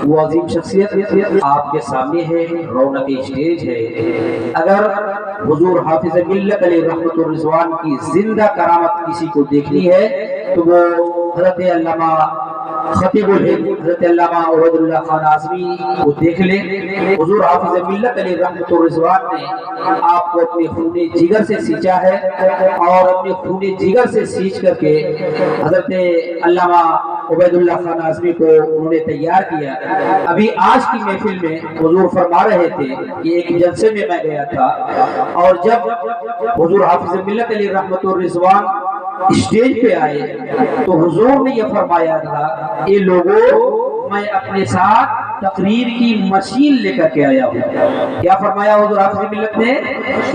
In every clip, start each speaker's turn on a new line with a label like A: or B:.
A: وہ عظیم شخصیت آپ کے سامنے ہے، رونق اسٹیج ہے۔ اگر حضور حافظ ملت علیہ رحمت الرضوان کی زندہ کرامت کسی کو دیکھنی ہے تو وہ حضرت علامہ خطیب الہند حضرت علامہ عبید اللہ خان اعظمی کو دیکھ لیں۔ حضور حافظ ملت علیہ رحمت الرضوان نے آپ کو اپنے خون جگر سے سینچا ہے، اور اپنے خون جگر سے سینچ کر کے حضرت علامہ عبید اللہ خان اعظمی کو انہوں نے تیار کیا۔ ابھی آج کی محفل میں حضور فرما رہے تھے کہ ایک جلسے میں میں گیا تھا، اور جب حضور حافظ ملت علیہ رحمت الرضوان اسٹیج پہ آئے تو حضور نے یہ فرمایا تھا، اے لوگوں میں اپنے ساتھ تقریر کی مشین لے کر کے آیا ہوں۔ کیا فرمایا حضور حافظ ملت نے؟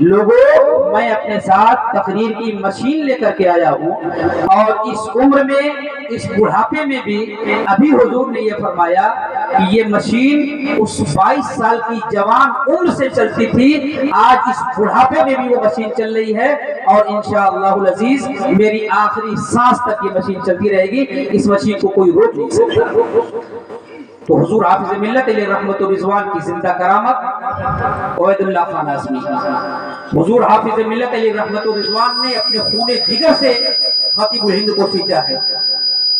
A: لوگوں میں اپنے ساتھ تقریر کی مشین لے کر کے آیا ہوں، اور اس عمر میں اس بڑھاپے میں بھی ابھی حضور نے یہ فرمایا کہ یہ مشین اس 22 سال کی جوان عمر سے چلتی تھی، آج اس بڑھاپے میں بھی وہ مشین چل رہی ہے، اور انشاءاللہ العزیز میری آخری سانس تک یہ مشین چلتی رہے گی، اس مشین کو کوئی روک نہیں سکتا۔ تو حضور حافظ ملت علیہ رحمت الرضوان کی زندہ کرامت عبید اللہ خان اعظمی، حضور حافظ ملت علیہ رحمت الرضوان نے اپنے خون جگر سے خطیب الہند کو سینچا ہے۔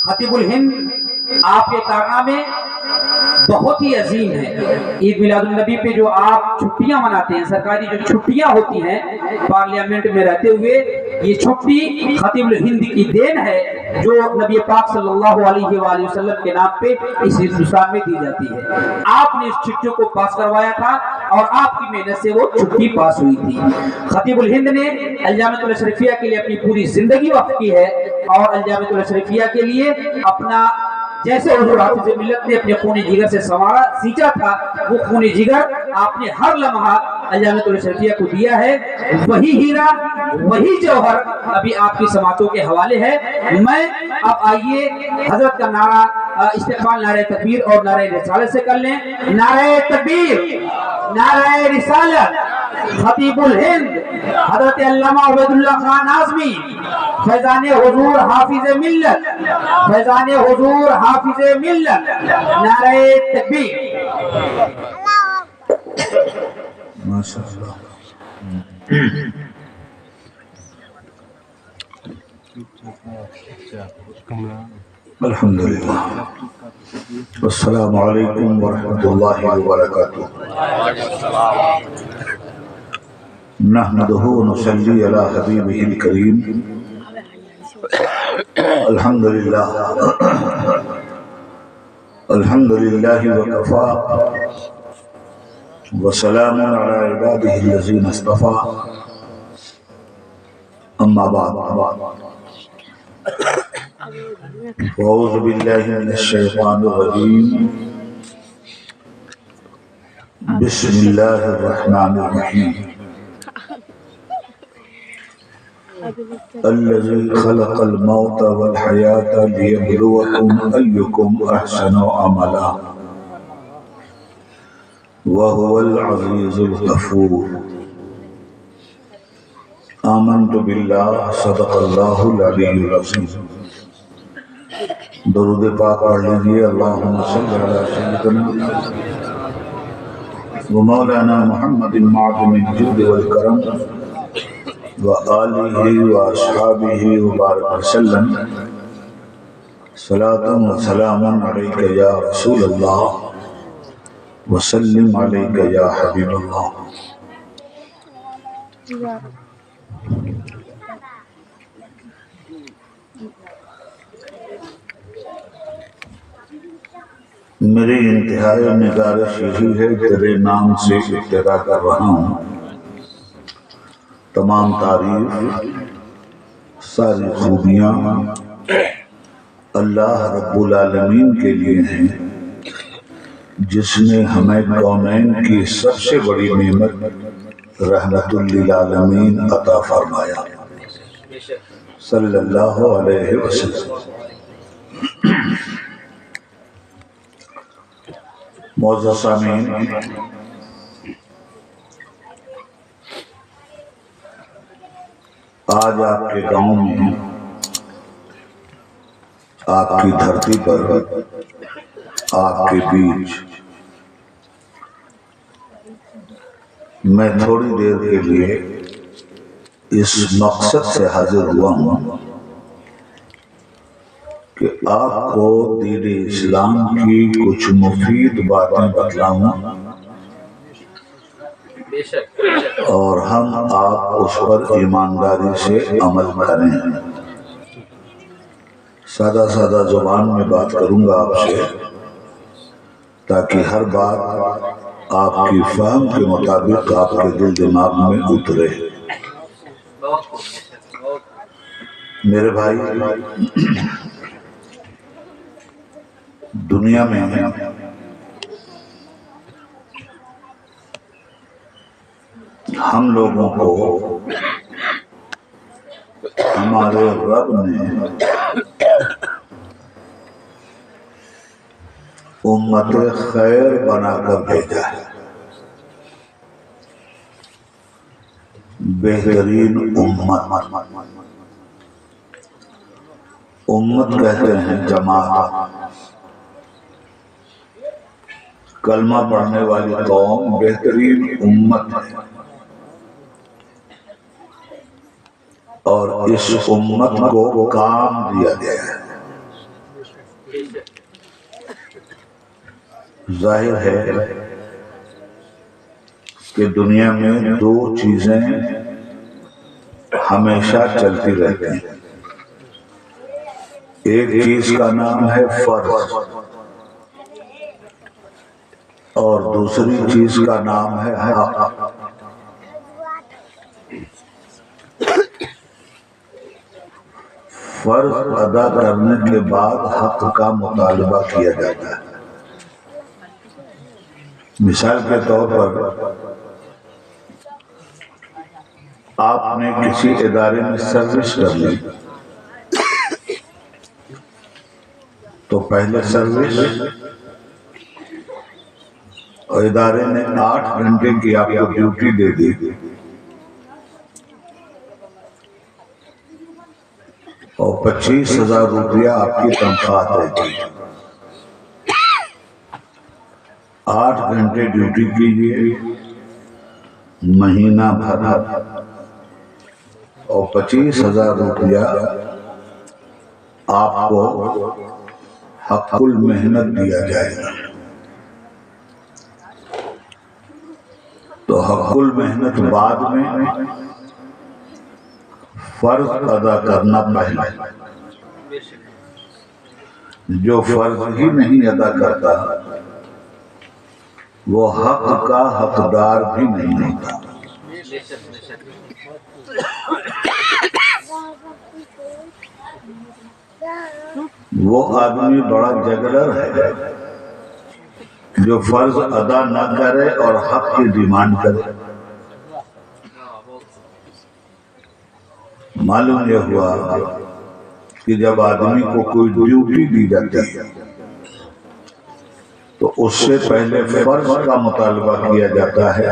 A: خطیب الہند آپ کے کارنامے بہت ہی عظیم ہے۔ عید میلاد النبی پہ جو آپ چھٹیاں مناتے ہیں، سرکاری جو چھٹیاں ہوتی ہیں پارلیمنٹ میں رہتے ہوئے، یہ چھٹی خطیب الہند کی دین ہے جو نبی پاک صلی اللہ علیہ وآلہ وسلم کے نام پہ اس ہندوستان میں دی جاتی ہے۔ آپ نے اس چھٹیوں کو پاس کروایا تھا، اور آپ کی محنت سے وہ چھٹی پاس ہوئی تھی۔ خطیب الہند نے الجامعۃ الاشرفیہ کے لیے اپنی پوری زندگی وقف کی ہے، اور الجامعۃ الاشرفیہ کے لیے اپنا جیسے حضور حافظ ملت نے اپنے خون جگر سے سینچا تھا، وہ خون جگر آپ نے ہر لمحہ الجامعۃ الاشرفیہ کو دیا ہے۔ وہی ہیرا، وہی جوہر ابھی آپ کی سماعتوں کے حوالے ہے۔ میں اب آئیے حضرت کا نعرہ استقبال نعرہ تکبیر اور نعرہ رسالت سے کر لیں۔ نعرہ تکبیر، نعرہ رسالت، خطیب الہند حضرت علامہ عبید اللہ خان اعظمی، فیضان حضور حافظ ملت، فیضان حضور حافظ ملت، نعرہ تکبیر۔
B: ماشاءاللہ۔ الحمدللہ، السلام علیکم ورحمۃ اللہ وبرکاتہ۔ نحمدہ ونصلی علی حبیبہ الکریم۔ الحمدللہ، الحمدللہ وکفا، وسلام علی عبادہ الذین اصطفیٰ، اما بعد، اعوذ باللہ من الشیطان الرجیم، بسم اللہ الرحمن الرحیم۔ الذی خلق الموت والحیاة لیبلوکم ایکم احسن عملا وهو العزیز الغفور۔ آمنت باللہ، صدق اللہ العلی العظیم۔ درود پاک پڑھ لیجیے۔ اللہم صلی علی سیدنا و مولانا محمد معظم الجود والکرم وآلہ واصحابہ وبارک وسلم، صلاۃ و سلام علیک یا رسول اللہ وسلم علیک یا حبیب اللہ۔ میری انتہائی نگارش یہی ہے، تیرے نام سے ابتدا کر رہا ہوں۔ تمام تعریف، ساری خوبیاں اللہ رب العالمین کے لیے ہیں، جس نے ہمیں کونین کی سب سے بڑی نعمت رحمت للعالمین عطا فرمایا، صلی اللہ علیہ وسلم۔ معزز سامعین، آج آپ کے گاؤں میں، آپ کی دھرتی پر آپ کے بیچ میں تھوڑی دیر کے لیے اس مقصد سے حاضر ہوا ہوں کہ آپ کو دین اسلام کی کچھ مفید باتیں بتلاؤں اور ہم آپ اس پر ایمانداری سے عمل کریں۔ سادہ سادہ زبان میں بات کروں گا آپ سے تاکہ ہر بات آپ کی فہم کے مطابق آپ کے دل دماغ میں اترے۔ میرے بھائی، دنیا میں ہم لوگوں کو ہمارے رب نے امت خیر بنا کر بھیجا ہے، بہترین امت کہتے ہیں جماعت، کلمہ پڑھنے والی قوم بہترین امت ہے، اور اس امت کو کام دیا گیا ہے۔ ظاہر ہے کہ دنیا میں دو چیزیں ہمیشہ چلتی رہتی ہیں، ایک چیز کا نام ہے فرض اور دوسری چیز کا نام ہے حق۔ فرض ادا کرنے کے بعد حق کا مطالبہ کیا جاتا ہے۔ مثال کے طور پر آپ نے کسی ادارے میں سروس کر لی تو پہلے سروس اور ادارے نے 8 گھنٹے کی آپ کو ڈیوٹی دے دی اور 25,000 روپیہ آپ کی تنخواہ دیتی۔ 8 گھنٹے ڈیوٹی کیجیے، مہینہ بھر اور 25,000 روپیہ آپ کو حق المحنت دیا جائے گا۔ تو حق المحنت بعد میں، فرض ادا کرنا پہلے۔ جو فرض ہی نہیں ادا کرتا وہ حق کا حقدار بھی نہیں ہوتا۔ وہ آدمی بڑا جگلر ہے جو فرض ادا نہ کرے اور حق کی ڈیمانڈ کرے۔ معلوم یہ ہوا کہ جب آدمی کو کوئی ڈیوٹی دی جاتی ہے تو اس سے پہلے فرض کا مطالبہ کیا جاتا ہے،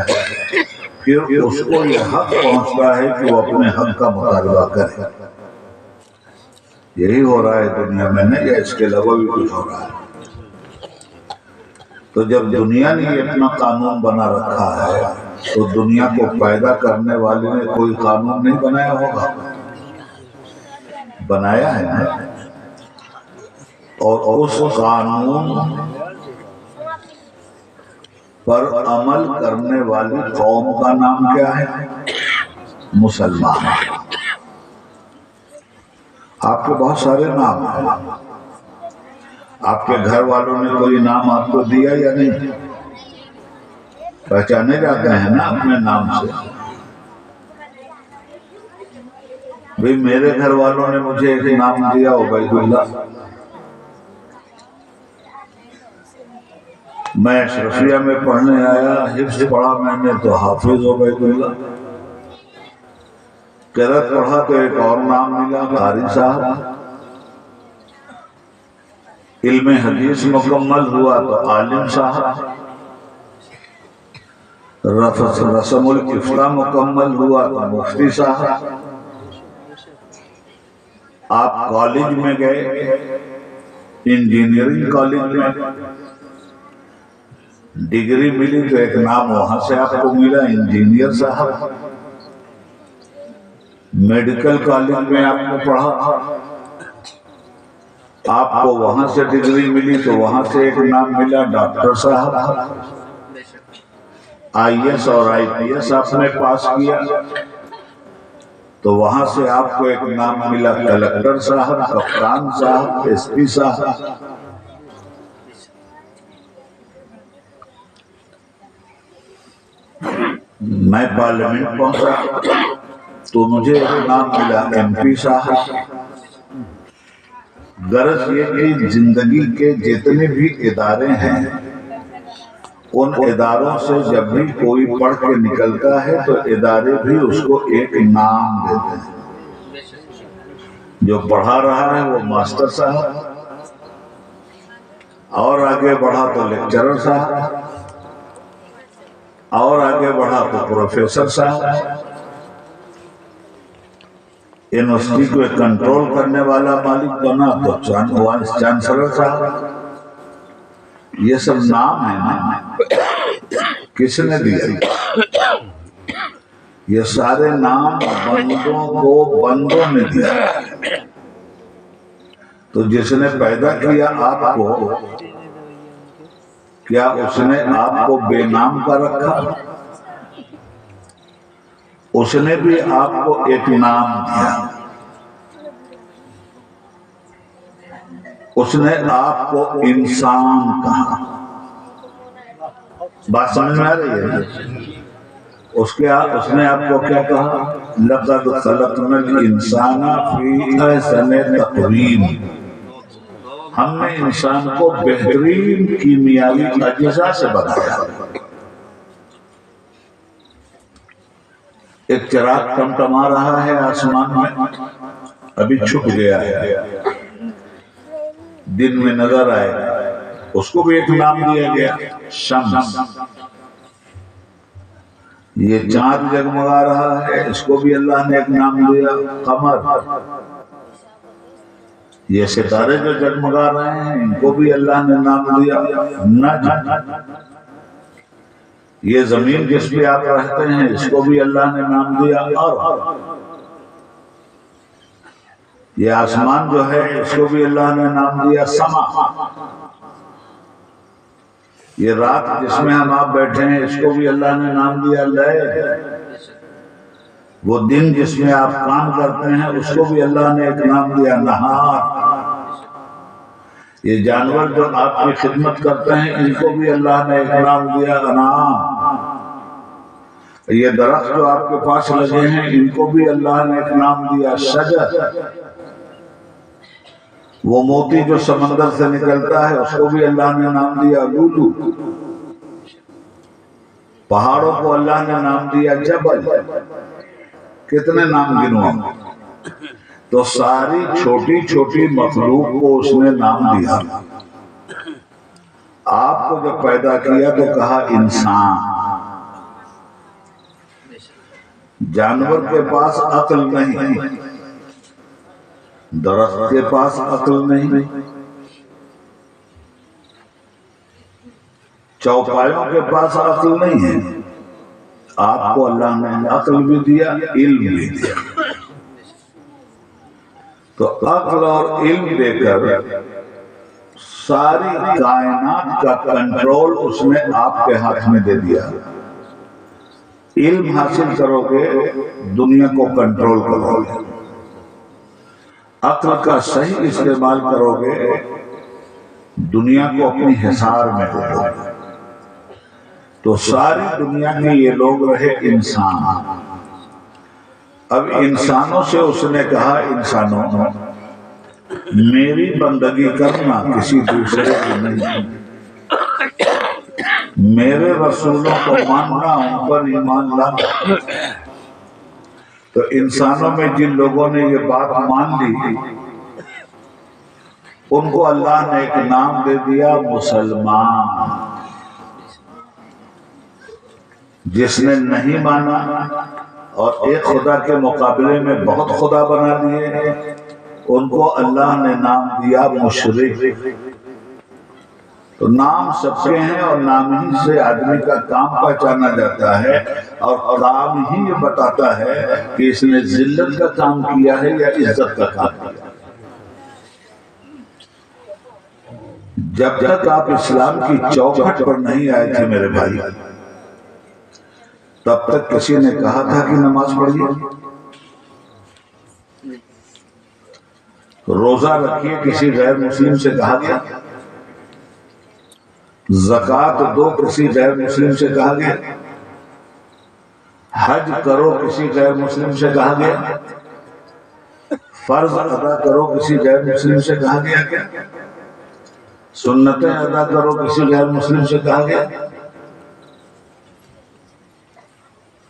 B: پھر اس کو یہ حق پہنچتا ہے کہ وہ اپنے حق کا مطالبہ کرے۔ یہی ہو رہا ہے دنیا میں، نہیں یا اس کے علاوہ بھی کچھ ہو رہا ہے؟ تو جب دنیا نے یہ اپنا قانون بنا رکھا ہے تو دنیا کو پیدا کرنے والے نے کوئی قانون نہیں بنایا ہوگا؟ بنایا ہے نا، اور اس قانون پر عمل کرنے والی قوم کا نام کیا ہے؟ مسلمان۔ آپ کے بہت سارے نام ہیں، آپ کے گھر والوں نے کوئی نام آپ کو دیا یا نہیں؟ پہچانے جاتے ہیں نا اپنے نام سے۔ بھئی میرے گھر والوں نے مجھے ایک نام دیا عبید اللہ، میں اشرفیہ میں پڑھنے آیا، حفظ پڑھا میں نے تو حافظ عبید اللہ، قرأت پڑھا تو ایک اور نام ملا قاری صاحب، علم حدیث مکمل ہوا تو عالم صاحب، رسم الافتاء مکمل ہوا تو مفتی صاحب۔ آپ کالج میں گئے، انجینئرنگ کالج میں ڈگری ملی تو ایک نام وہاں سے آپ کو ملا انجینئر صاحب، میڈیکل کالج میں آپ نے پڑھا، آپ کو وہاں سے ڈگری ملی تو وہاں سے ایک نام ملا ڈاکٹر صاحب، آئی ایس اور آئی پی ایس آپ نے پاس کیا تو وہاں سے آپ کو ایک نام ملا کلکٹر صاحب، کپتان صاحب، ایس پی صاحب۔ میں پارلیمنٹ پہنچا تو مجھے ایک نام ملا ایم پی صاحب۔ غرض یہ کہ زندگی کے جتنے بھی ادارے ہیں ان اداروں سے جب بھی کوئی پڑھ کے نکلتا ہے تو ادارے بھی اس کو ایک نام دیتے ہیں۔ جو پڑھا رہا ہے وہ ماسٹر صاحب، اور آگے بڑھا تو لیکچرر صاحب، اور آگے بڑھا تو پروفیسر صاحب، یونیورسٹی کو کنٹرول کرنے والا مالک بنا تو وائس چانسلر صاحب۔ یہ سب نام ہیں نا، کس نے دیا؟ یہ سارے نام بندوں کو بندوں نے دیا۔ تو جس نے پیدا کیا آپ کو، کیا اس نے آپ کو بے نام کا رکھا؟ اس نے بھی آپ کو ایک نام دیا، اس نے آپ کو انسان کہا۔ بات سمجھ میں آ رہی ہے؟ اس نے آپ کو کیا کہا؟ لَقَدْ خَلَقْنَا الْإِنسَانَ فِي أَحْسَنِ تَقْوِيمٍ۔ ہم نے انسان کو بہترین کیمیاوی اجزاء سے بنایا۔ ایک چراغ ٹمٹما رہا ہے آسمان میں، ابھی چھپ گیا ہے، دن میں نظر آئے گا، اس کو بھی ایک نام دیا گیا، شمس۔ یہ چاند جگمگا رہا ہے، اس کو بھی اللہ نے ایک نام دیا، قمر۔ یہ ستارے جو جگمگا رہے ہیں ان کو بھی اللہ نے نام دیا، نجم۔ یہ زمین جس پہ آپ رہتے ہیں اس کو بھی اللہ نے نام دیا، اور یہ آسمان جو ہے اس کو بھی اللہ نے نام دیا، سما۔ یہ رات جس میں ہم آپ بیٹھے ہیں اس کو بھی اللہ نے نام دیا، لیل۔ وہ دن جس میں آپ کام کرتے ہیں اس کو بھی اللہ نے ایک نام دیا، نہار۔ یہ جانور جو آپ کی خدمت کرتے ہیں ان کو بھی اللہ نے ایک نام دیا، انعام۔ یہ درخت جو آپ کے پاس لگے ہیں ان کو بھی اللہ نے ایک نام دیا، شجر۔ وہ موتی جو سمندر سے نکلتا ہے اس کو بھی اللہ نے نام دیا، لولو۔ پہاڑوں کو اللہ نے نام دیا، جبل۔ کتنے نام گنوا؟ تو ساری چھوٹی چھوٹی مخلوق کو اس نے نام دیا۔ آپ کو جب پیدا کیا تو کہا انسان۔ جانور کے پاس عقل نہیں، درخت کے پاس عقل نہیں، چوپایوں کے پاس عقل نہیں ہے۔ آپ کو اللہ نے عقل بھی دیا، علم بھی دیا۔ تو عقل اور علم دے کر ساری کائنات کا کنٹرول اس نے آپ کے ہاتھ میں دے دیا۔ علم حاصل کرو گے دنیا کو کنٹرول کرو گے، عقل کا صحیح استعمال کرو گے دنیا کو اپنی حصار میں دو گے۔ تو ساری دنیا میں یہ لوگ رہے انسان۔ اب انسانوں سے اس نے کہا، انسانوں میری بندگی کرنا، کسی دوسرے کی نہیں، میرے رسولوں کو ماننا، ان پر ایمان لانا۔ تو انسانوں میں جن لوگوں نے یہ بات مان لی ان کو اللہ نے ایک نام دے دیا، مسلمان۔ جس نے نہیں مانا اور ایک خدا کے مقابلے میں بہت خدا بنا لیے ان کو اللہ نے نام دیا مشرک۔ تو نام سب کے ہیں اور نام ہی سے آدمی کا کام پہچانا جاتا ہے، اور کام ہی یہ بتاتا ہے کہ اس نے ذلت کا کام کیا ہے یا عزت کا کام کیا۔ جب تک آپ اسلام کی چوکھٹ پر نہیں آئے تھے میرے بھائی، تب تک کسی نے کہا تھا کہ نماز پڑھیے، روزہ رکھیے کسی غیر مسلم سے کہا گیا، زکوٰۃ دو کسی غیر مسلم سے کہا گیا، حج کرو کسی غیر مسلم سے کہا گیا، فرض ادا کرو کسی غیر مسلم سے کہا گیا کیا؟ سنتیں ادا کرو کسی غیر مسلم سے کہا گیا؟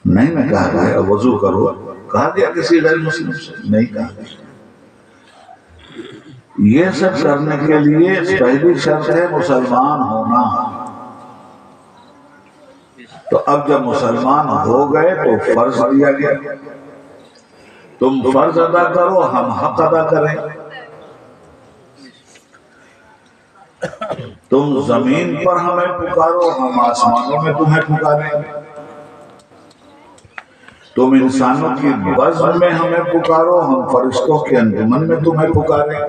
B: نہیں نہ کہا گیا۔ وضو کرو کہا گیا کسی غیر مسلم سے؟ نہیں کہا گیا۔ یہ سب کرنے کے لیے پہلی شرط ہے مسلمان ہونا۔ تو اب جب مسلمان ہو گئے تو فرض دیا گیا، تم فرض ادا کرو ہم حق ادا کریں، تم زمین پر ہمیں پکارو ہم آسمانوں میں تمہیں پکاریں، تم انسانوں کی بزم میں ہمیں پکارو ہم فرشتوں کے انجمن میں تمہیں پکاریں،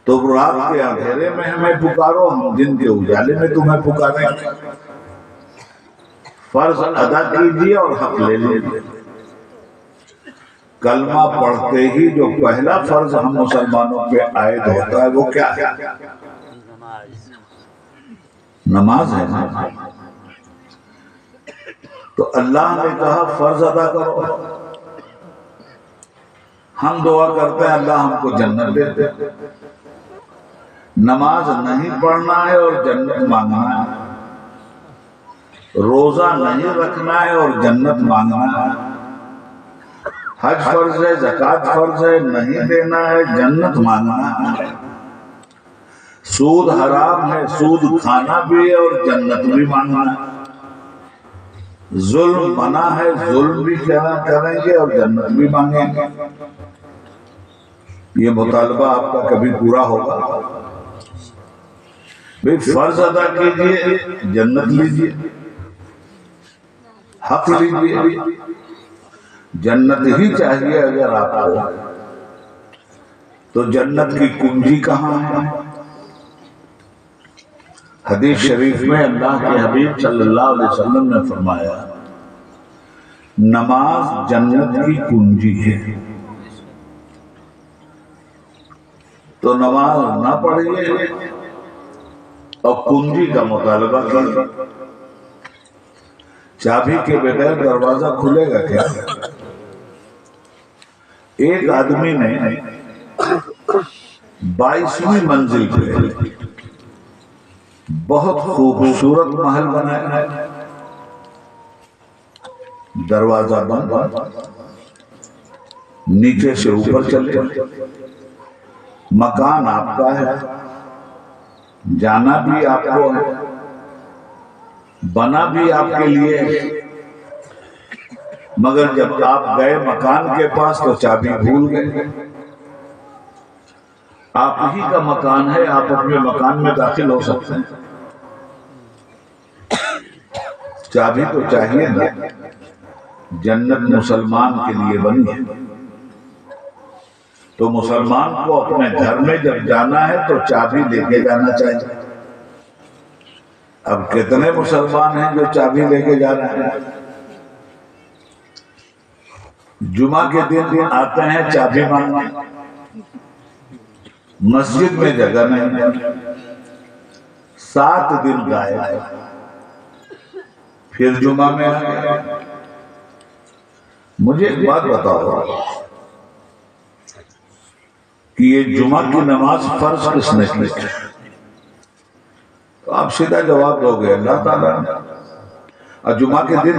B: تم رات کے اندھیرے میں ہمیں پکارو ہم دن کے اجالے میں تمہیں پکاریں۔ فرض ادا کیجیے اور حق لے لیجیے۔ کلمہ پڑھتے ہی جو پہلا فرض ہم مسلمانوں پہ عائد ہوتا ہے وہ کیا ہے؟ نماز ہے نا۔ تو اللہ نے کہا فرض ادا کرو، ہم دعا کرتے ہیں اللہ ہم کو جنت دے دے۔ نماز نہیں پڑھنا ہے اور جنت مانگنا ہے، روزہ نہیں رکھنا ہے اور جنت مانگنا ہے، حج فرض ہے زکوٰۃ فرض ہے نہیں دینا ہے جنت مانگنا ہے، سود حرام ہے سود کھانا بھی ہے اور جنت بھی مانگنا ہے، ظلم منع ہے ظلم بھی کریں گے اور جنت بھی مانگیں گے۔ یہ مطالبہ آپ کا کبھی پورا ہوگا؟ بھئی فرض ادا کیجئے جنت لیجئے، حق لیجئے، جنت ہی چاہیے اگر آپ کو تو جنت کی کنجی کہاں ہے؟ حدیث شریف میں اللہ کے حبیب صلی اللہ علیہ وسلم نے فرمایا نماز جنت کی کنجی ہے۔ تو نماز نہ پڑھیے اور کنجی کا مطالبہ کیجیے۔ چابی کے بغیر دروازہ کھلے گا کیا؟ ایک آدمی نے 22ویں منزل پہ بہت خوبصورت محل بنایا ہے، دروازہ بند، نیچے سے اوپر چلے، مکان آپ کا ہے، جانا بھی آپ کو ہے، بنا بھی آپ کے لیے ہے، مگر جب آپ گئے مکان کے پاس تو چابی بھول گئے۔ آپ ہی کا مکان ہے، آپ اپنے مکان میں داخل ہو سکتے ہیں، چابی تو چاہیے نا۔ جنت مسلمان کے لیے بنی ہے، تو مسلمان کو اپنے گھر میں جب جانا ہے تو چابی لے کے جانا چاہیے۔ اب کتنے مسلمان ہیں جو چابی لے کے جا رہے ہیں؟ جمعہ کے دن آتے ہیں چابی مانگنے، مسجد میں جگہ نہیں، 7 دن غائب، پھر جمعہ میں آ گئے۔ مجھے ایک بات بتاؤ کہ یہ جمعہ کی نماز فرض کس نے کی؟ تو آپ سیدھا جواب دو گے اللہ تعالیٰ نے۔ اور جمعہ کے دن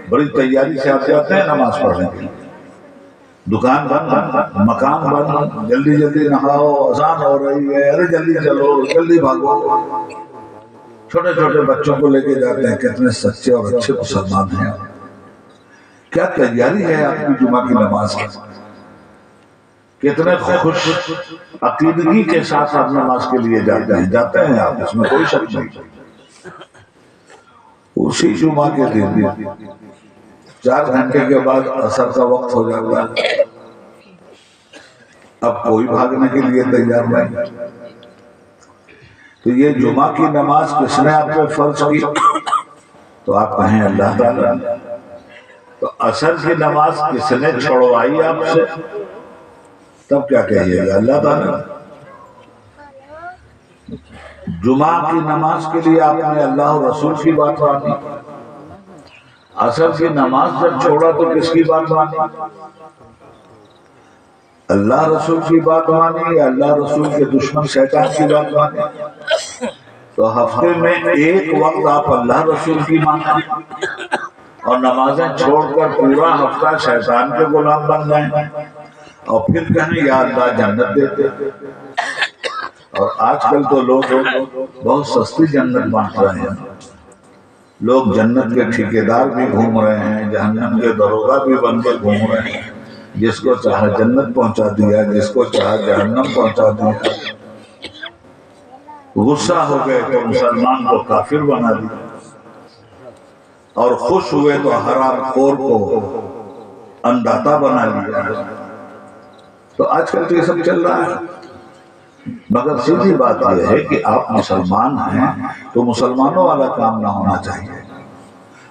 B: بڑی تیاری سے آپ جاتے ہیں نماز پڑھنے کے لیے، دکان بند، مکان بند، جلدی جلدی نہاؤ، اذان ہو رہی ہے، ارے جلدی چلو، جلدی بھاگو، چھوٹے چھوٹے بچوں کو لے کے جاتے ہیں۔ کتنے سچے اور اچھے مسلمان ہیں، کیا تیاری ہے آپ کی جمعہ کی نماز کی؟ کتنے خوش عقیدگی کے ساتھ آپ نماز کے لیے جاتے ہیں آپ، اس میں کوئی شک نہیں۔ اسی جمعہ کے دن 4 گھنٹے کے بعد عصر کا وقت ہو جاتا ہے، اب کوئی بھاگنے کے لیے تیار نہیں۔ تو یہ جمعہ کی نماز کس نے آپ پہ فرض کی؟ تو آپ کہیں اللہ تعالیٰ۔ تو عصر کی نماز کس نے چھڑوائی آپ سے؟ تب کیا کہیے گا؟ اللہ تعالیٰ۔ جمعہ کی نماز کے لیے آپ نے اللہ اور رسول کی بات مانی، عصر کی نماز جب چھوڑا تو کس کی بات مانی؟ اللہ رسول کی بات مانی یا اللہ رسول کے دشمن شیطان کی بات مانی؟ تو ہفتے میں ایک وقت آپ اللہ رسول کی مانیں اور نمازیں چھوڑ کر پورا ہفتہ شیطان کے غلام بن جائیں اور پھر کہیں یا اللہ جنت دیتے۔ اور آج کل تو لوگ بہت سستی جنت بانٹ رہے ہیں، لوگ جنت کے ٹھیکیدار بھی گھوم رہے ہیں، جہنم کے دروغہ بھی بن کے گھوم رہے ہیں، جس کو چاہا جنت پہنچا دیا، جس کو چاہا جہنم پہنچا دیا۔ غصہ ہو گئے تو مسلمان کو کافر بنا دیا، اور خوش ہوئے تو حرام خور کو انداتا بنا لیا۔ تو آج کل تو یہ سب چل رہا ہے، مگر سیدھی بات یہ ہے کہ آپ مسلمان ہیں تو مسلمانوں والا کام نہ ہونا چاہیے۔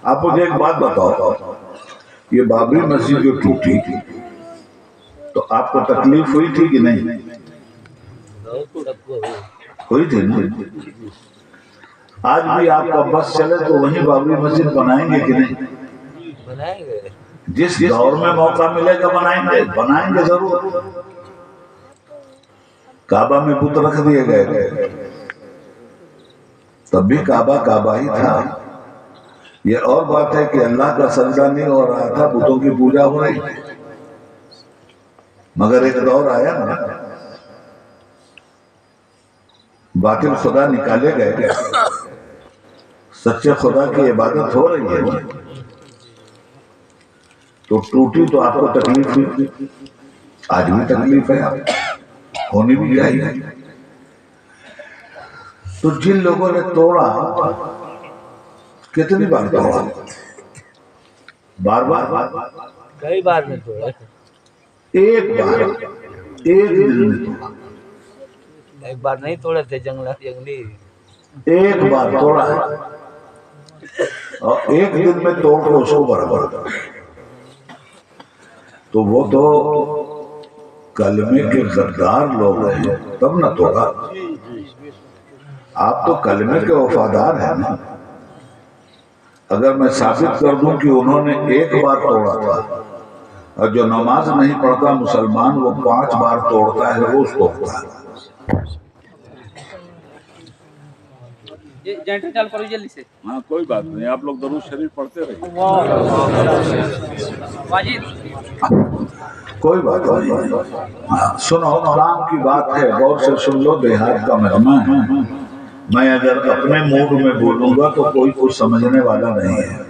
B: آپ مجھے ایک بات بتاؤ، یہ بابری مسجد جو ٹوٹی تو آپ کو تکلیف ہوئی تھی کہ نہیں؟ ہوئی تھی نا؟ آج بھی آپ کا بس چلے تو وہیں بابری مسجد بنائیں گے کہ نہیں؟
C: بنائیں گے،
B: جس دور میں موقع ملے گا بنائیں گے ضرور۔ کعبہ میں بت رکھ دیے گئے تھے، تب بھی کعبہ ہی تھا۔ یہ اور بات ہے کہ اللہ کا سجدہ نہیں ہو رہا تھا، بتوں کی پوجا ہو رہی تھی، مگر ایک دور آیا نا، باطل خدا نکالے گئے، سچے خدا کی عبادت ہو رہی ہے، تو ٹوٹی تو آپ کو تکلیف ہوئی، آج بھی تکلیف ہے، آپ ہونی بھی چاہیے۔ تو جن لوگوں نے توڑا، کتنی بار توڑا؟ بار
C: کئی بار میں توڑا،
B: ایک بار، ایک دن میں توڑا،
C: ایک بار نہیں توڑے تھے جنگلی،
B: ایک بار توڑا ہے اور ایک دن میں توڑ کو اس کو برابر کر، تو وہ تو کلمے کے غدار لوگ ہیں، تب نہ توڑا۔ آپ تو کلمے کے وفادار ہیں نا۔ اگر میں ثابت کر دوں کہ انہوں نے ایک بار توڑا تھا، اور جو نماز نہیں پڑھتا مسلمان وہ 5 بار توڑتا ہے، روز توڑتا ہے۔
D: ہاں کوئی بات نہیں، آپ لوگ درود شریف پڑھتے رہیے۔
B: کوئی بات نہیں، سنو، کام کی بات ہے، غور سے سن لو، دیہات کا مہمان ہے۔ میں اگر اپنے موڈ میں بولوں گا تو کوئی کچھ سمجھنے والا نہیں ہے،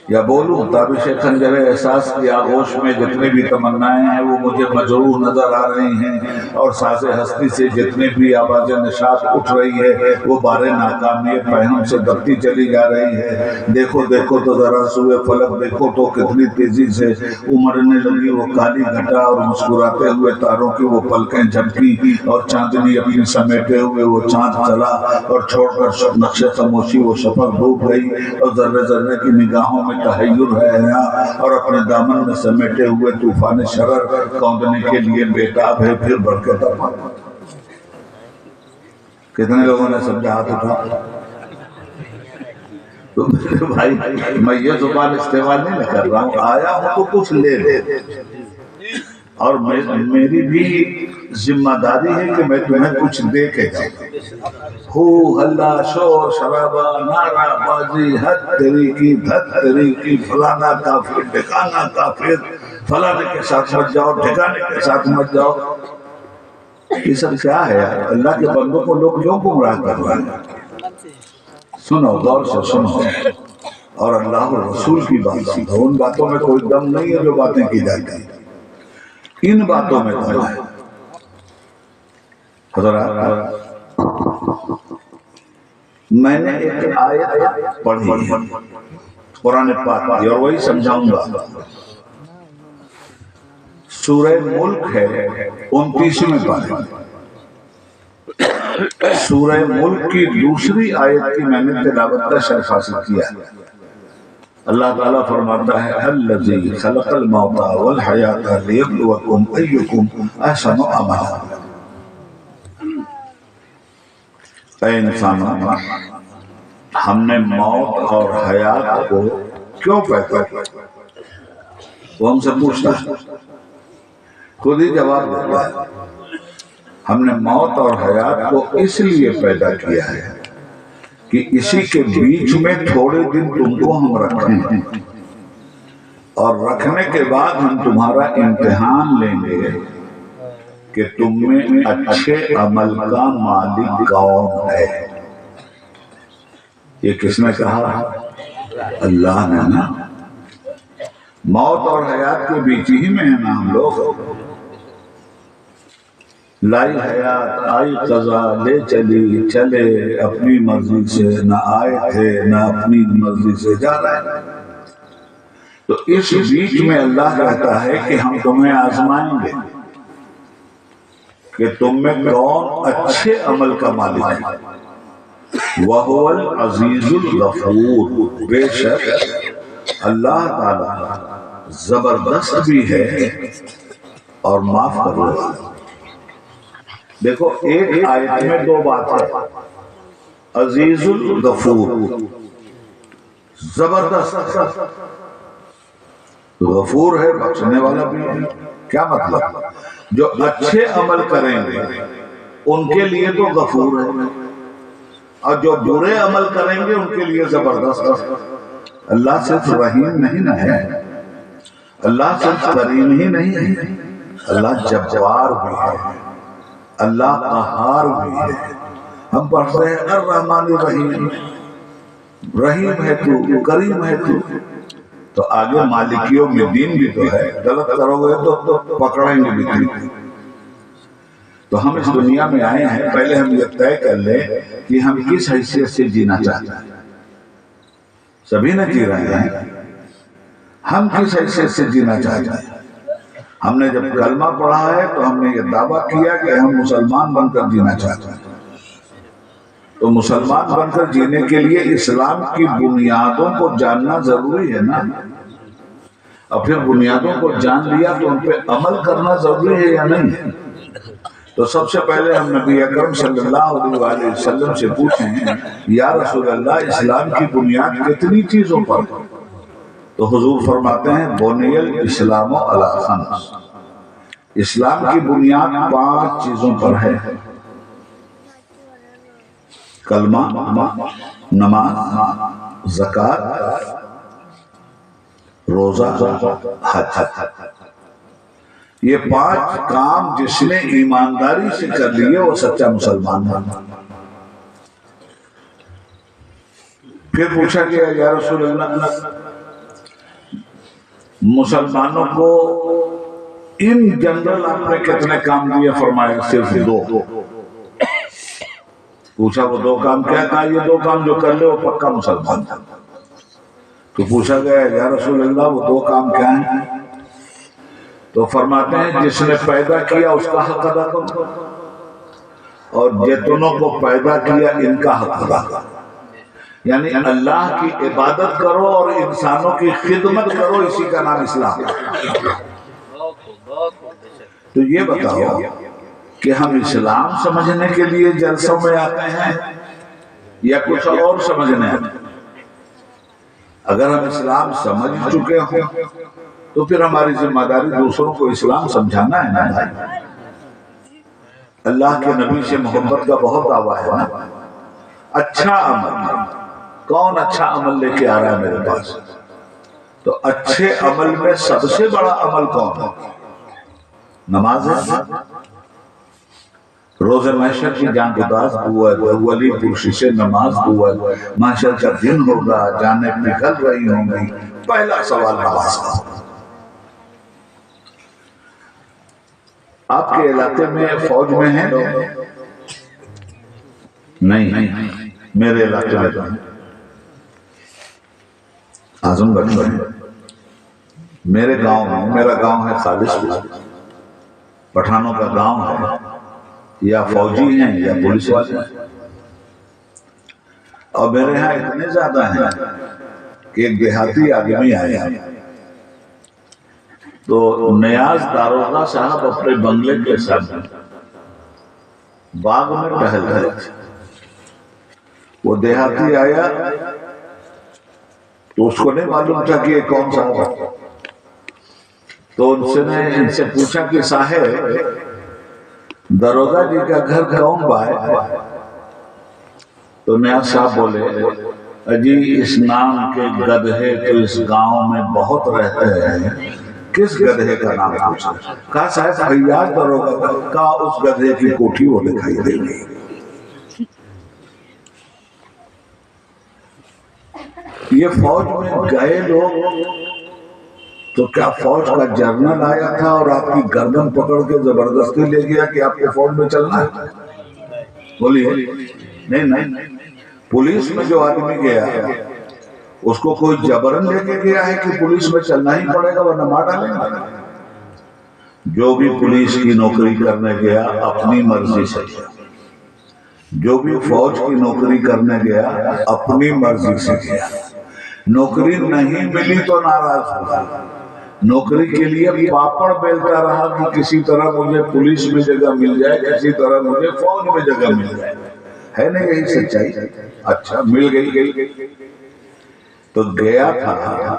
B: یا بولوں تابش خنجر احساس کی آغوش میں جتنے بھی تمنائیں ہیں وہ مجھے مجروح نظر آ رہی ہیں، اور ساز ہستی سے جتنے بھی آواز نشاط اٹھ رہی ہے وہ بارے ناکامی پہم سے دبتی چلی جا رہی ہے۔ دیکھو دیکھو تو ذرا سوئے فلک دیکھو تو کتنی تیزی سے امڑنے لگی وہ کالی گھٹا، اور مسکراتے ہوئے تاروں کی وہ پلکیں جھپکی، اور چاندنی اپنی سمیٹے ہوئے وہ چاند چلا، اور چھوڑ کر نقش خاموشی وہ شفق ڈوب گئی، اور ذرے ذرے کی نگاہوں میں تحیر ہے، اور اپنے دامن میں سمیٹے ہوئے طوفان شرر کوندنے کے لیے بیتاب ہے، پھر بڑھ کے تب۔ کتنے لوگوں نے سمجھا؟ ہاتھ اٹھا۔ تو میرے بھائی، میں یہ زبان استعمال نہیں کر رہا ہوں، آیا ہوں تو کچھ لے لے، اور میری بھی ذمہ داری ہے کہ میں تمہیں کچھ دے کے جاؤں۔ ہو ہلا شور شرابہ نعرہ بازی، حد تیری کی دھت تیری کی، فلانا کافر ٹھکانا کافر، فلانے کے ساتھ مت جاؤ ٹھکانے کے ساتھ مت جاؤ۔ یہ سب کیا ہے یار؟ اللہ کے بندوں کو لوگ کیوں گمراہ کر رہے ہیں؟ سنو، غور سے سنو، اور اللہ اور رسول کی بات سنو۔ ان باتوں میں کوئی دم نہیں ہے جو باتیں کی جاتی ہیں، ان باتوں میں دم ہے۔ حضرات میں نے ایک آیت پڑھی ہے قرآن پاک کی اور وہی سمجھاؤں گا۔ سورہ ملک ہے 29ویں پارہ، سورہ ملک کی دوسری آیت کی میں نے تلاوت کا شرف حاصل کیا ہے۔ اللہ تعالیٰ فرماتا ہے الذی خلق الموت والحیات لیبلوکم ایکم احسن عملا۔ اے انسانوں، ہم نے موت اور حیات کو کیوں پیدا کیا؟ وہ ہم سے پوچھتا ہے، خود ہی جواب دیتا ہے۔ ہم نے موت اور حیات کو اس لیے پیدا کیا ہے کہ اسی کے بیچ میں تھوڑے دن تم کو ہم رکھیں اور رکھنے کے بعد ہم تمہارا امتحان لیں گے کہ تم میں اچھے عمل کا مالک کون ہے۔ یہ کس نے کہا؟ اللہ نے نا۔ موت اور حیات کے بیچ ہی میں ہیں نا ہم لوگ۔ لائی حیات آئی قضا لے چلی چلے اپنی مرضی سے، نہ آئے تھے نہ اپنی مرضی سے جا رہے۔ تو اس بیچ میں اللہ کہتا ہے کہ ہم تمہیں آزمائیں گے کہ تم میں کون اچھے عمل کا مالک ہے۔ وَهُوَ الْعَزِيزُ الْغَفُورُ، بے شک اللہ تعالی زبردست بھی ہے اور معاف کرنے والا۔ دیکھو ایک آیت میں دو بات ہے، عزیز الغفور، زبردست، غفور ہے بخشنے والا بھی ہے۔ کیا مطلب؟ جو اچھے عمل کریں گے ان کے لیے تو غفور ہے، اور جو برے عمل کریں گے ان کے لیے زبردست ہے۔ اللہ صرف رحیم نہیں ہے، اللہ صرف کریم ہی نہیں ہے، اللہ جبار بھی ہے، اللہ قہار بھی ہے۔ ہم پڑھتے ہیں الرحمن الرحیم، رحیم ہے تو، کریم ہے تو آگے مالکیوں میں دین بھی تو ہے، غلط کرو گے تو پکڑیں گے بھی تم۔ تو ہم اس دنیا میں آئے ہیں، پہلے ہم یہ طے کر لیں کہ ہم کس حیثیت سے جینا چاہتے ہیں۔ سبھی نہ جی رہے ہیں، ہم کس حیثیت سے جینا چاہتے ہیں۔ ہم نے جب کلمہ پڑھا ہے تو ہم نے یہ دعویٰ کیا کہ ہم مسلمان بن کر جینا چاہتے ہیں۔ تو مسلمان بن کر جینے کے لیے اسلام کی بنیادوں کو جاننا ضروری ہے نا، اور پھر بنیادوں کو جان لیا تو ان پہ عمل کرنا ضروری ہے یا نہیں؟ تو سب سے پہلے ہم نبی اکرم صلی اللہ علیہ وآلہ وسلم سے پوچھیں یا رسول اللہ اسلام کی بنیاد کتنی چیزوں پر؟ تو حضور فرماتے ہیں بنی الاسلام علی خمس، اسلام کی بنیاد 5 چیزوں پر ہے: کلمہ، نماز، زکوٰۃ، روزہ، حج۔ یہ 5 کام جس نے ایمانداری سے کر لیے وہ سچا مسلمان ہے۔ پھر پوچھا گیا یا رسول اللہ مسلمانوں کو ان جنرل آپ نے کتنے کام دیے؟ فرمایا صرف 2۔ پوچھا وہ 2 کام کیا؟ کہا یہ 2 کام جو کر لے وہ پکا مسلمان تھا۔ تو پوچھا گیا یا رسول اللہ وہ 2 کام کیا ہیں؟ تو فرماتے ہیں جس نے پیدا کیا اس کا حق ادا کرو، اور جتنوں کو پیدا کیا ان کا حق ادا کرو۔ یعنی اللہ کی عبادت کرو اور انسانوں کی خدمت کرو، اسی کا نام اسلام ہے۔ تو یہ بتاؤ کہ ہم اسلام سمجھنے کے لیے جلسوں میں آتے ہیں یا کچھ اور سمجھنے آتے ہیں؟ اگر ہم اسلام سمجھ چکے ہوں تو پھر ہماری ذمہ داری دوسروں کو اسلام سمجھانا ہے نا بھائی۔ اللہ کے نبی سے محبت کا بہت دعویٰ ہے نا۔ اچھا عمل، کون اچھا عمل لے کے آ رہا ہے میرے پاس؟ تو اچھے عمل میں سب سے بڑا عمل کون ہے؟ نماز ہے۔ روز محشر کی جان گداز اولی پرسی سے نماز ہوا، محشر کا دن ہوگا، جانیں نکل رہی ہوں گی، پہلا سوال نماز کا۔ آپ کے علاقے میں فوج میں ہیں لوگ؟ نہیں، میرے علاقے میں اعظم گڑھ میں، میرے گاؤں میں، میرا گاؤں ہے خالص پٹھانوں کا گاؤں ہے، یا فوجی ہیں یا پولیس والے ہیں، اور میرے یہاں اتنے زیادہ ہیں کہ ایک دیہاتی آدمی آیا تو نیاز داروغہ صاحب اپنے بنگلے کے ساتھ باغ میں ٹہل رہے تھے، وہ دیہاتی آیا تو اس کو نہیں معلوم تھا کہ یہ کون سا ہے، تو ان سے پوچھا کہ صاحب داروغہ جی کا گھر کون بائے؟ تو نیاز صاحب بولے اجی اس نام کے گدھے تو اس گاؤں میں بہت رہتے ہیں، کس گدھے کا نام پوچھا؟ کہا صاحب فیاض داروغہ کا اس گدھے کی کوٹھی وہ دکھائی دے گی۔ یہ فوج میں گئے لوگ تو کیا فوج کا جنرل آیا تھا اور آپ کی گردن پکڑ کے زبردستی لے گیا کہ آپ کو فوج میں چلنا ہے؟ بولیے نہیں، پولیس میں جو آدمی گیا اس کو کوئی جبرن لے کے گیا ہے کہ پولیس میں چلنا ہی پڑے گا ورنہ مار ڈالیں گے؟ جو بھی پولیس کی نوکری کرنے گیا اپنی مرضی سے گیا، جو بھی فوج کی نوکری کرنے گیا اپنی مرضی سے گیا، نوکری نہیں ملی تو ناراض ہوا، نوکری کے لیے پاپڑ بیلتا رہا کہ کسی طرح مجھے پولیس میں جگہ مل جائے، کسی طرح مجھے فوج میں جگہ مل جائے، ہے نا یہی سچائی؟ اچھا مل گئی تو گیا تھا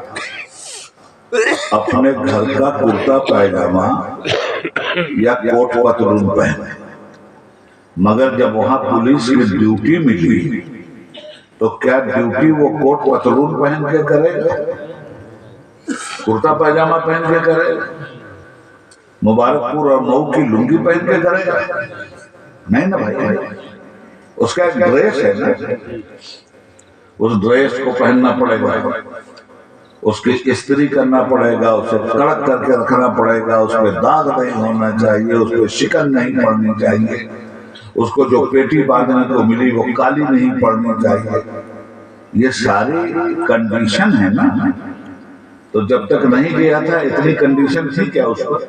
B: اپنے گھر کا کرتا پائجامہ یا کوٹ پتلون پہنے، مگر جب وہاں پولیس کی ڈیوٹی ملی تو کیا ڈیوٹی وہ کوٹ پتلون پہن کے کرے گا، کرتا پائجامہ پہن کے کرے گا، مبارک پور اور مئو کی لنگی پہن کے کرے گا؟ نہیں نا بھائی، اس کا ایک ڈریس ہے نا، اس ڈریس کو پہننا پڑے گا، اس کی استری کرنا پڑے گا، اسے کڑک کر کے رکھنا پڑے گا، اس پہ داغ نہیں ہونا چاہیے، اس پہ شکن نہیں پڑنی چاہیے، اس کو جو پیٹی باندھنے کو ملی وہ کالی نہیں پڑنی چاہیے، یہ ساری کنڈیشن ہے نا۔ تو جب تک نہیں گیا تھا اتنی کنڈیشن تھی کیا اس پر؟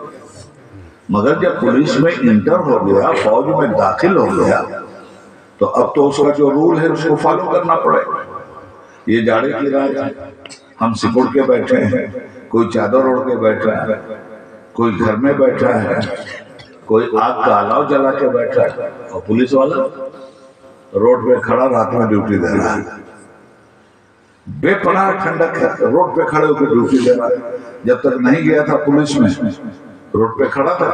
B: مگر جب پولیس میں انٹر ہو گیا، فوج میں داخل ہو گیا، تو اب تو اس کا جو رول ہے اس کو فالو کرنا پڑے گا۔ یہ جاڑے کی رات ہے، ہم سکڑ کے بیٹھے ہیں، کوئی چادر اوڑھ کے بیٹھا ہے، کوئی گھر میں بیٹھا ہے، کوئی آگ کا الاؤ جلا کے بیٹھا ہے، اور پولیس والا روڈ پہ کھڑا رات میں ڈیوٹی دے رہا ہے، بے پناہ ٹھنڈک ہے، روڈ پہ کھڑے ہو کے ڈیوٹی دے رہا ہے۔ جب تک نہیں گیا تھا پولیس میں روڈ پہ کھڑا تھا،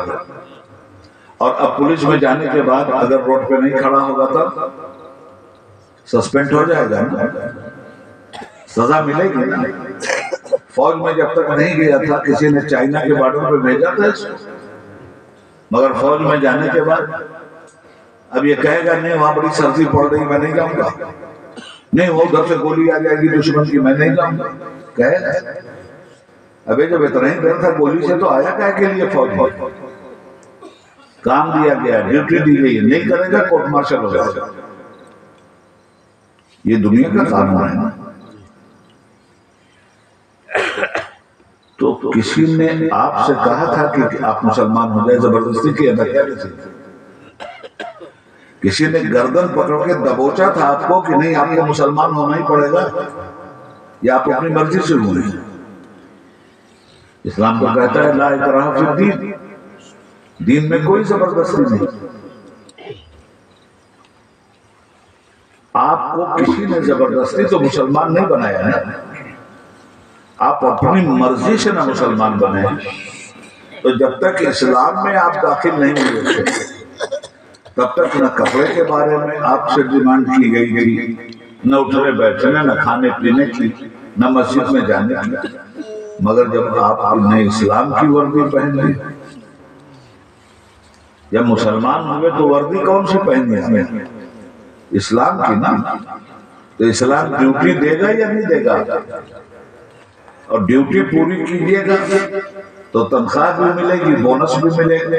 B: اور اب پولیس میں جانے کے بعد اگر روڈ پہ نہیں کھڑا ہوگا تو سسپینڈ ہو جائے گا نا، سزا ملے گی نا۔ فوج میں جب تک نہیں گیا تھا کسی نے چائنا کے بارڈر پہ بھیجا تھا اس کو، مگر فوج میں جانے کے بعد اب یہ کہے گا نہیں وہاں بڑی سردی پڑ رہی میں نہیں جاؤں گا، نہیں وہ ادھر سے گولی آ جائے گی دشمن کی میں نہیں جاؤں گا، کہے گا؟ ابھی جب اتنا ہی ڈر تھا گولی سے تو آیا کہے کے لیے فوج میں؟ کام دیا گیا، ڈیوٹی دی گئی، نہیں کرے گا کورٹ مارشل ہو جائے گا۔ یہ دنیا کا قانون ہے۔ تو کسی نے آپ سے کہا تھا کہ آپ مسلمان ہو جائے، زبردستی کیا تھا کیا؟ کسی نے گردن پکڑ کے دبوچا تھا آپ کو کہ نہیں آپ کو مسلمان ہونا ہی پڑے گا، یا آپ اپنی مرضی سے ہوئے؟ اسلام کو کہتا ہے لا اکراہ فی الدین، دین میں کوئی زبردستی نہیں۔ آپ کو کسی نے زبردستی تو مسلمان نہیں بنایا نا، آپ اپنی مرضی سے نہ مسلمان بنے۔ تو جب تک اسلام میں آپ داخل نہیں ہوئے تھے تب تک نہ کپڑے کے بارے میں آپ سے ڈیمانڈ کی گئی تھی، نہ اٹھنے بیٹھنے، نہ کھانے پینے کی، نہ مسجد میں جانے کی، مگر جب آپ نے اسلام کی وردی پہن لی، جب مسلمان ہوئے تو وردی کون سی پہنی ہے؟ اسلام کی نا۔ تو اسلام ڈیوٹی دے گا یا نہیں دے گا؟ اور ڈیوٹی پوری کیجیے گا تو تنخواہ بھی ملے گی، بونس بھی ملے گا،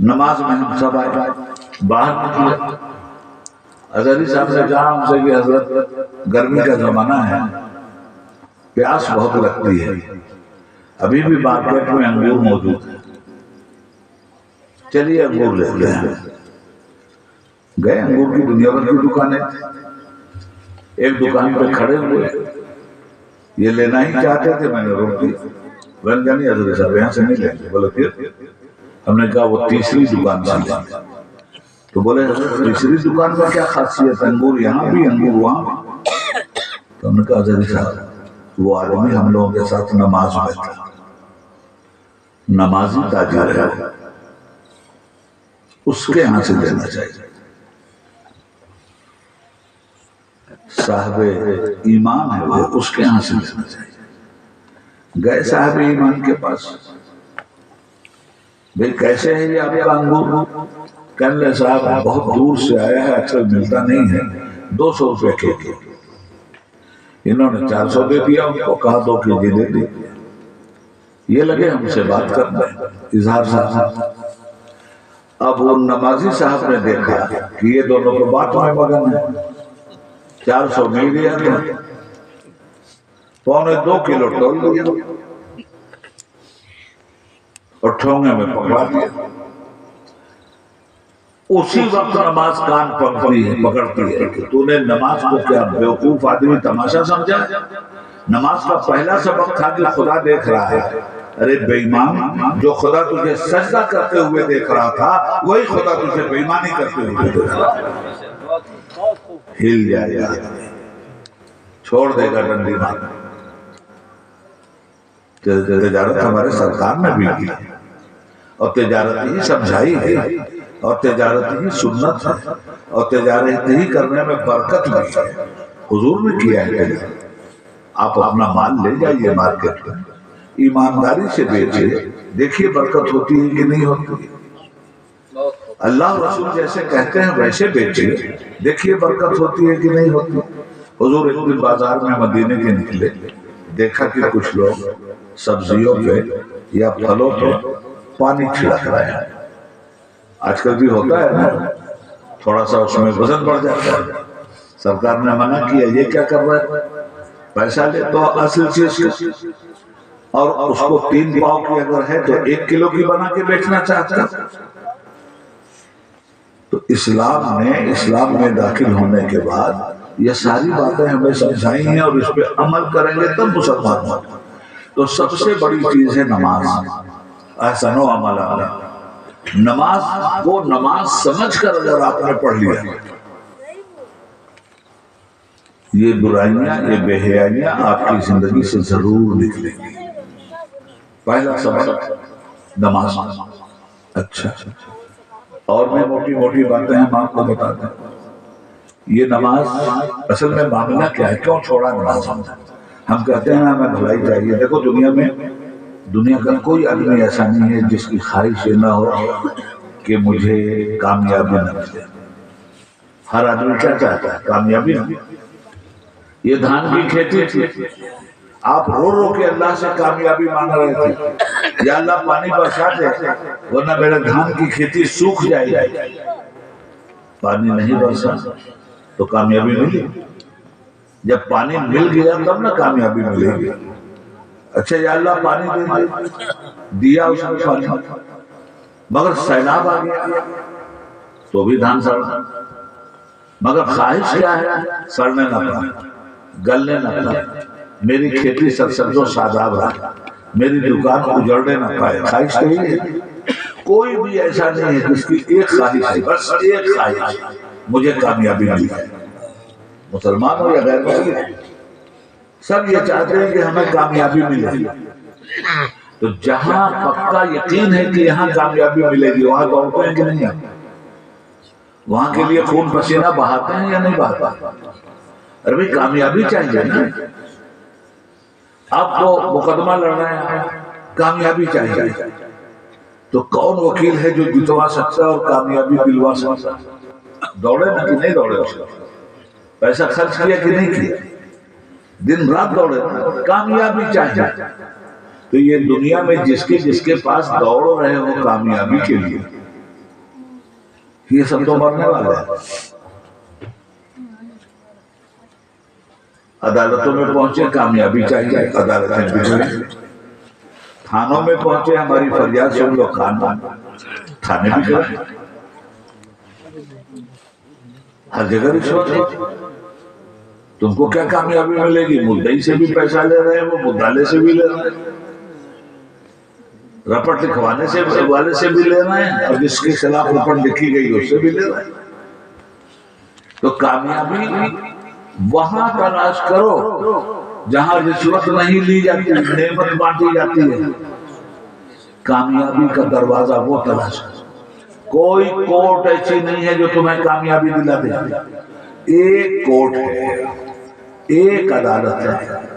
B: نماز میں ہم سب آئے، باہر نکلے، اظہری صاحب نے کہا ہم سے کہ حضرت گرمی کا زمانہ ہے، پیاس بہت لگتی ہے، ابھی بھی مارکیٹ میں انگور موجود ہے، چلیے انگور لیتے ہیں۔ گئے، انگور کی دنیا بھر کی دکانیں، ایک دکان پہ کھڑے ہوئے، یہ لینا ہی چاہتے تھے، میں نے روک دی، میں نے کہا نہیں حضرت صاحب یہاں سے نہیں لیں گے۔ بولے پھر؟ ہم نے کہا وہ تیسری دکان سے لیں گے۔ تو بولے حضرت تیسری دکان میں کیا خاصیت، انگور یہاں بھی انگور وہاں بھی؟ تو ہم نے کہا حضرت صاحب وہ آدمی ہم لوگوں کے ساتھ نماز میں تھا، نمازی تاجر ہے، اس کے یہاں سے لینا چاہیے، صاحب ایمان ہے وہ، اس کے یہاں سے لینا چاہیے۔ گئے صاحب ایمان کے پاس، بھئی کیسے ہے یہ آپ کا انگور؟ کہنے لے صاحب بہت دور سے آیا ہے، اکثر ملتا نہیں ہے، 200 روپے کے جی۔ انہوں نے 400 دے دیا، ان کو کہا 2 کیجی دے دی۔ یہ لگے ہم سے بات کرنے، اظہار صاحب۔ اب وہ نمازی صاحب نے دیکھا کہ یہ دونوں تو بات میں مگن ہے، 400 مل گیا تھا، 1.25 کلو ٹول لیا اور ٹھونگے میں پکڑا دیا۔ اسی وقت نماز کان پکڑتی ہے کہ تو نے نماز کو کیا بیوقوف آدمی تماشا سمجھا؟ نماز کا پہلا سبق تھا کہ خدا دیکھ رہا ہے۔ ارے بے ایمان، جو خدا تجھے سجدہ کرتے ہوئے دیکھ رہا تھا وہی خدا تجھے بے ایمانی کرتے ہوئے دیکھ رہا ہے۔ ہل جائے گا، چھوڑ دے گا ڈنڈی مار۔ تجارت ہمارے سرکار نے بھی کی اور تجارت ہی سمجھائی ہے اور تجارت ہی سنت ہے اور تجارت ہی کرنے میں برکت بھی ہے۔ حضور نے کیا ہے کہ آپ اپنا مال لے جائیے مارکیٹ میں، ایمانداری سے بیچے، دیکھیے برکت ہوتی ہے کہ نہیں ہوتی۔ اللہ رسول جیسے کہتے ہیں ویسے بیچے، دیکھیے برکت ہوتی ہے کہ نہیں ہوتی۔ حضور ایک دن بازار میں مدینے کے نکلے، دیکھا کہ کچھ لوگ سبزیوں پہ یا پھلوں پہ پانی چھڑک رہے ہیں۔ آج کل بھی ہوتا ہے نا، تھوڑا سا اس میں وزن بڑھ جاتا ہے، سرکار نے منع کیا، یہ کیا کر رہا ہے؟ پیسہ لے تو اصل چیز کا، اور اس کو 3 پاؤ کی اگر ہے تو 1 کلو کی بنا کے بیچنا چاہتا ہے۔ تو اسلام میں داخل ہونے کے بعد یہ ساری باتیں ہمیں سمجھائی ہیں اور اس پہ عمل کریں گے تب مسلمان ہوں۔ تو سب سے بڑی چیز ہے نماز، احسن و عمل۔ نماز کو نماز سمجھ کر اگر آپ نے پڑھ لیا، یہ برائیاں، یہ بے حیائیاں آپ کی زندگی سے ضرور نکلیں گی۔ پہلا سبق نماز۔ اچھا، اور بھی موٹی موٹی باتیں ہم آپ کو بتا دیں۔ یہ نماز اصل میں معاملہ کیا ہے، کیوں چھوڑا نماز؟ ہم کہتے ہیں ہمیں بھلائی چاہیے۔ دیکھو دنیا کا کوئی آدمی ایسا نہیں ہے جس کی خواہش یہ نہ ہو کہ مجھے کامیابی نہ ملے۔ ہر آدمی کیا چاہتا ہے؟ کامیابی نہ ملے۔ یہ دھان کی کھیتی تھی، آپ رو رو کے اللہ سے کامیابی مانگ رہے تھے، یا اللہ پانی برسا دے ورنہ میرے دھان کی کھیتی سوکھ جائے گی۔ پانی نہیں برسا تو کامیابی ملی، جب پانی مل گیا تب نہ کامیابی ملے گی۔ اچھا یا اللہ پانی دیا اس نے پانی، مگر سیلاب آ گیا تو بھی دھان سڑا۔ مگر خواہش کیا ہے؟ سڑنے نہ پائے، گلنے نہ پائے، میری کھیتی سرسبز و شاداب رہے، میری دکان اجڑنے نہ پائے۔ خواہش تو یہ ہے، کوئی بھی ایسا نہیں ہے جس کی ایک خواہش ہے، بس ایک خواہش، مجھے کامیابی مل جائے۔ مسلمان ہو یا غیر مسلم، سب یہ چاہتے ہیں کہ ہمیں کامیابی ملے۔ تو جہاں پکا یقین ہے کہ یہاں کامیابی ملے گی وہاں دوڑتے ہیں کہ نہیں آتے؟ وہاں کے لیے خون پسینہ بہاتے ہیں یا نہیں بہاتے؟ ارے بھائی کامیابی چاہیے نا، آپ کو مقدمہ لڑنا ہے، کامیابی چاہیے، تو کون وکیل ہے جو جتوا سکتا ہے اور کامیابی دلوا سکتا ہے؟ دوڑے نا کہ نہیں دوڑے؟ پیسہ خرچ کیا کہ نہیں کیا؟ دن رات دوڑے نا، کامیابی چاہیے۔ تو یہ دنیا میں جس کے پاس دوڑ رہے ہو کامیابی کے لیے، یہ سب تو مرنے والے ہیں. عدالتوں میں پہنچے کامیابی چاہیے، عدالتیں بگڑی. تھانوں میں پہنچے ہماری فریاد سن لو، تھانے بگڑے. ہر جگہ رشوت ہے. تم کو کیا کامیابی ملے گی؟ مدعی سے بھی پیسہ لے رہے ہیں، وہ مدعلے سے بھی لے رہے ہیں، رپٹ لکھوانے سے والے سے بھی لے رہے ہیں، اور جس کے خلاف رپٹ لکھی گئی اس سے بھی لے رہے ہیں. تو کامیابی وہاں تلاش کرو جہاں رشوت نہیں لی جاتی، نعمت بانٹی جاتی ہے. کامیابی کا دروازہ وہ تلاش کرو. کوئی کورٹ ایسی نہیں ہے جو تمہیں کامیابی دلا دے. ایک کورٹ ہے، ایک عدالت ہے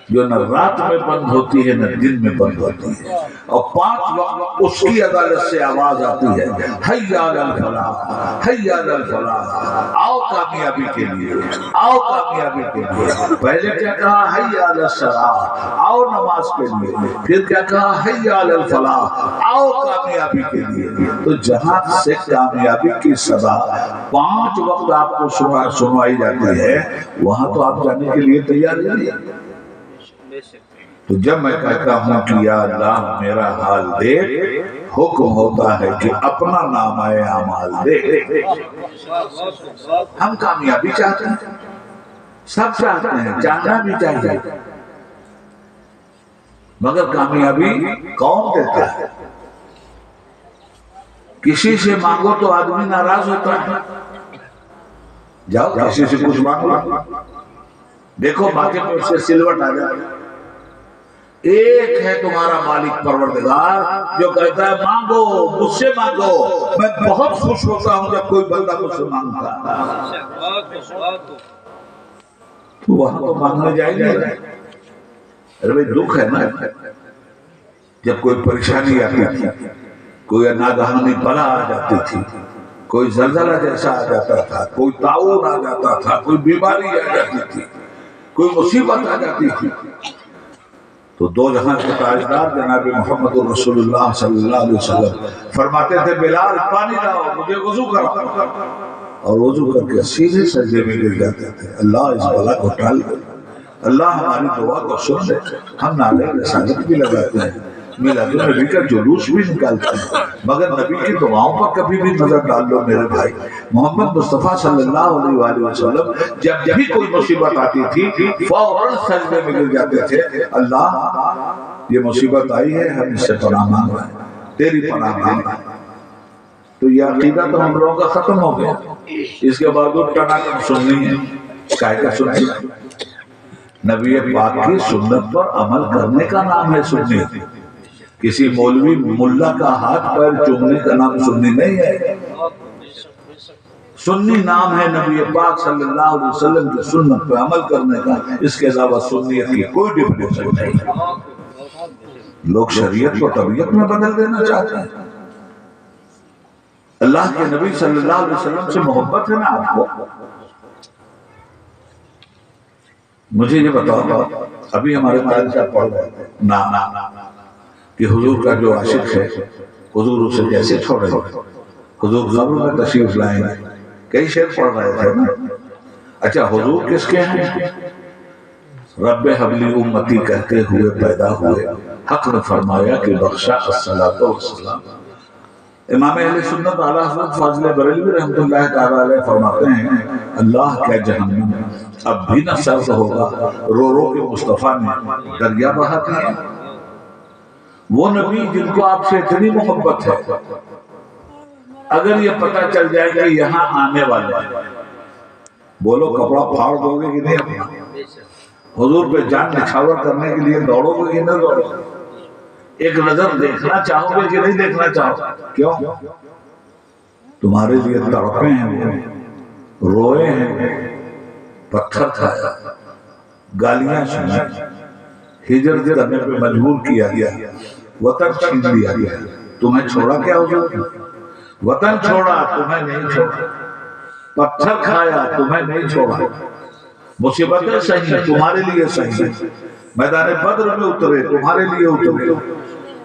B: جو نہ رات میں بند ہوتی ہے نہ دن میں بند ہوتی ہے، اور 5 وقت اس کی عدالت سے آواز آتی ہے، حی علی الفلاح، حی علی الفلاح. آؤ کامیابی کے لیے، آؤ کامیابی کے لیے. پہلے کیا کہا؟ حی علی الصلاح، آؤ نماز کے لیے. پھر کیا کہا؟ حی علی الفلاح، آؤ کامیابی کے لیے. تو جہاں سے کامیابی کی صدا 5 وقت آپ کو سنوائی جاتی ہے، وہاں تو آپ جانے کے لیے تیار نہیں ہے. تو جب میں کہتا ہوں کہ یا اللہ میرا حال دیکھ، حکم ہوتا ہے کہ اپنا نامہ اعمال دیکھ. ہم کامیابی چاہتے ہیں، سب چاہتے ہیں، جاننا بھی چاہیے، مگر کامیابی کون دیتا ہے؟ کسی سے مانگو تو آدمی ناراض ہوتا ہے. جاؤ کسی سے کچھ مانگو، دیکھو مارکیٹ میں اس سے سلوٹ آ جائے. ایک ہے تمہارا مالک پروردگار جو کہتا ہے مانگو، مجھ سے مانگو. میں بہت خوش ہوتا ہوں جب کوئی بندہ مجھ سے مانگتا ہے. تو وہاں تو مانگنے جائیں گے. ارے بھائی دکھ ہے نا، جب کوئی پریشانی آتی تھی، کوئی ناگہانی بلا آ جاتی تھی، کوئی زلزلہ جیسا آ جاتا تھا، کوئی طاعون آ جاتا تھا، کوئی بیماری آ جاتی تھی، کوئی مصیبت آ جاتی تھی، تو 2 جہاں کے تاجدار جناب محمد رسول اللہ صلی اللہ علیہ وسلم فرماتے تھے بلال پانی لاؤ، مجھے وضو کراؤ. اور وضو کر کے سیدھے سجدے میں گر جاتے تھے. اللہ اس بلا کو ٹال دے، اللہ ہماری دعا کو سن لے. ہم نعرہ رسالت بھی لگاتے ہیں، میلاد النبی کا جلوس بھی نکالتے ہیں، مگر نبی کی دعاؤں پر کبھی بھی نظر ڈال لو میرے بھائی. محمد مصطفیٰ صلی اللہ علیہ وآلہ وسلم جب بھی کوئی مصیبت آتی تھی فوراً سجدے میں گر جاتے تھے. اللہ یہ مصیبت آئی ہے، ہم اس سے پناہ مانگ رہے ہیں، تیری پناہ مانگ رہے ہیں. تو یہ عقیدہ تو ہم لوگوں کا ختم ہو گیا. اس کے باوجود ٹناٹن سننی ہے. کائے کا سننی ہے؟ نبی پاک کی سنت پر عمل کرنے کا نام ہے سننی. کسی مولوی ملا کا ہاتھ پیر چومنے کا نام سننی نہیں ہے. سنی نام ہے نبی پاک صلی اللہ علیہ وسلم کی سنت پہ عمل کرنے کا. اس کے علاوہ سنیت کی کوئی ڈیفینیشن نہیں ہے. لوگ شریعت کو طبیعت میں بدل دینا چاہتے ہیں. اللہ کے نبی صلی اللہ علیہ وسلم سے محبت ہے نا آپ کو؟ مجھے یہ بتاؤ، ابھی ہمارے قائد صاحب پڑھ رہے تھے نا کہ حضور کا جو عاشق ہے حضور اسے کیسے چھوڑے، حضور قبر میں تشریف لائیں گے. کئی شعر پڑھ رہے تھے نا. اچھا حضور کس کے ہیں؟ رب حبلی امتی کہتے ہوئے پیدا ہوئے، حق نے فرمایا کہ بخشا الصلاۃ والسلام. امام اہل سنت اعلیٰ حضرت فاضل بریلوی رحمۃ اللہ تعالیٰ علیہ فرماتے ہیں اللہ کا جہنم اب بھی نہ سرد ہوگا، رو رو کے مصطفیٰ نے دریا بہا دیا. وہ نبی جن کو آپ سے اتنی محبت ہے، اگر یہ پتہ چل جائے کہ یہاں آنے والے ہیں، بولو کپڑا پھاڑ دو گے کہ نہیں اپنا؟ حضور پہ جان نچھاور کرنے کے لیے دوڑو گے کہ نہیں دوڑو گے؟ ایک نظر دیکھنا چاہو گے کہ نہیں دیکھنا چاہو؟ کیوں؟ تمہارے لیے تڑپے ہیں، وہ روئے ہیں، پتھر کھایا، گالیاں سنی، ہجرت کرنے پہ مجبور کیا گیا، وطن چھین لیا گیا. تمہیں چھوڑا کیا حضور؟ وطن چھوڑا، تمہیں نہیں چھوڑا. پتھر کھایا، تمہیں نہیں چھوڑا. مصیبتیں سہی تمہارے لیے سہی، میدان بدر میں اترے تمہارے لیے اترے.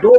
B: 2